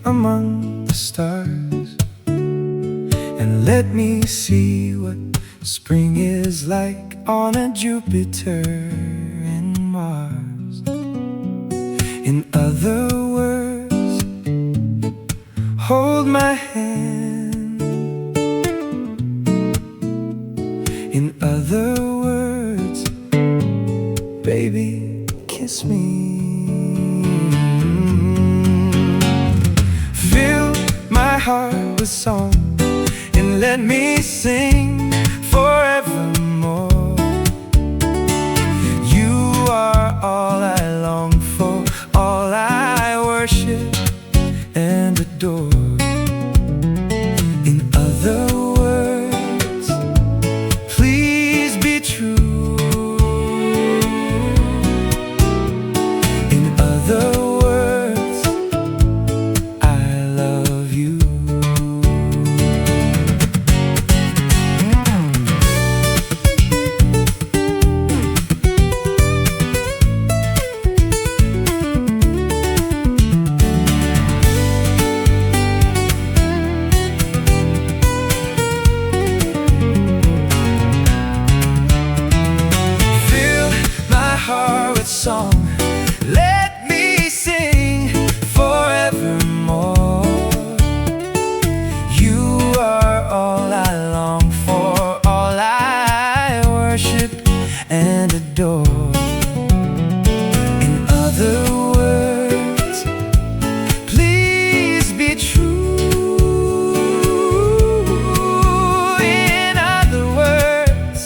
among the stars, and let me see what spring is like on a Jupiter and Mars. In other words, hold my hand. In other words, baby, kiss me. Fill my heart with song and let me sing forevermore. You are all I long for, all I worship and adore. In other words, please be true. In other words, I love you. Heart with song, let me sing forevermore. You are all I long for, all I worship and adore. In other words, please be true. In other words,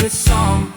with song